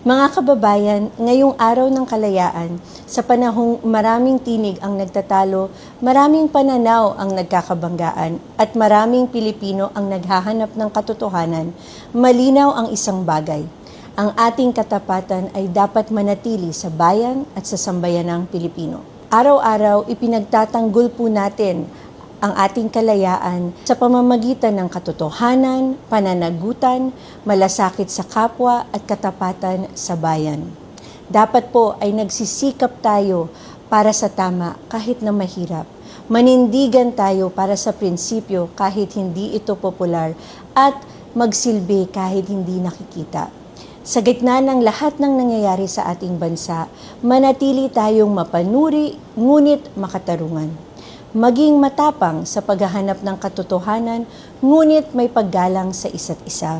Mga kababayan, ngayong araw ng kalayaan, sa panahong maraming tinig ang nagtatalo, maraming pananaw ang nagkakabanggaan, at maraming Pilipino ang naghahanap ng katotohanan, malinaw ang isang bagay. Ang ating katapatan ay dapat manatili sa bayan at sa sambayanang Pilipino. Araw-araw, ipinagtatanggol po natin ang ating kalayaan sa pamamagitan ng katotohanan, pananagutan, malasakit sa kapwa at katapatan sa bayan. Dapat po ay nagsisikap tayo para sa tama kahit na mahirap. Manindigan tayo para sa prinsipyo kahit hindi ito popular at magsilbi kahit hindi nakikita. Sa gitna ng lahat ng nangyayari sa ating bansa, manatili tayong mapanuri ngunit makatarungan. Maging matapang sa paghahanap ng katotohanan, ngunit may paggalang sa isa't isa.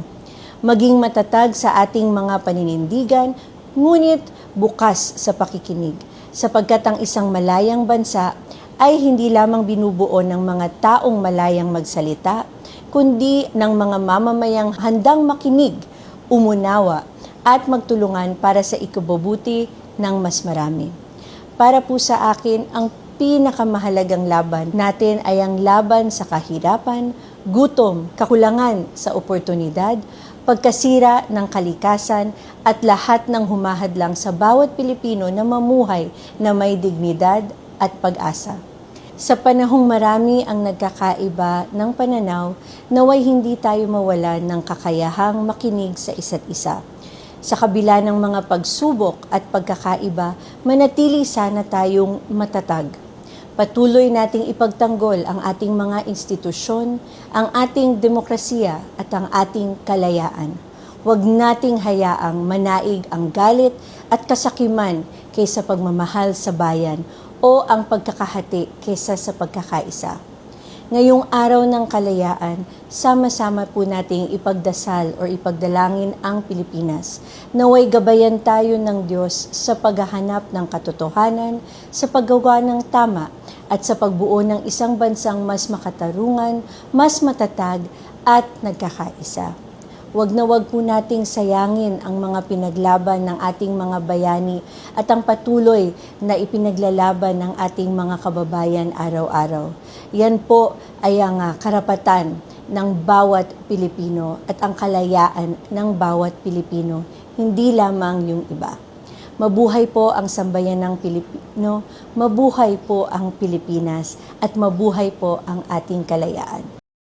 Maging matatag sa ating mga paninindigan, ngunit bukas sa pakikinig, sapagkat ang isang malayang bansa ay hindi lamang binubuo ng mga taong malayang magsalita, kundi ng mga mamamayang handang makinig, umunawa, at magtulungan para sa ikabubuti ng mas marami. Para po sa akin, ang pinakamahalagang laban natin ay ang laban sa kahirapan, gutom, kakulangan sa oportunidad, pagkasira ng kalikasan at lahat ng humahadlang sa bawat Pilipino na mamuhay na may dignidad at pag-asa. Sa panahong marami ang nagkakaiba ng pananaw, naway hindi tayo mawalan ng kakayahang makinig sa isa't isa. Sa kabila ng mga pagsubok at pagkakaiba, manatili sana tayong matatag. Patuloy nating ipagtanggol ang ating mga institusyon, ang ating demokrasiya at ang ating kalayaan. Huwag nating hayaang manaig ang galit at kasakiman kaysa pagmamahal sa bayan o ang pagkakahati kaysa sa pagkakaisa. Ngayong araw ng kalayaan, sama-sama po nating ipagdasal o ipagdalangin ang Pilipinas. Naway gabayan tayo ng Diyos sa paghahanap ng katotohanan, sa paggawa ng tama, at sa pagbuo ng isang bansang mas makatarungan, mas matatag, at nagkakaisa. Huwag na huwag po nating sayangin ang mga pinaglaban ng ating mga bayani at ang patuloy na ipinaglalaban ng ating mga kababayan araw-araw. Yan po ay ang karapatan ng bawat Pilipino at ang kalayaan ng bawat Pilipino, hindi lamang yung iba. Mabuhay po ang sambayanang Pilipino, mabuhay po ang Pilipinas, at mabuhay po ang ating kalayaan.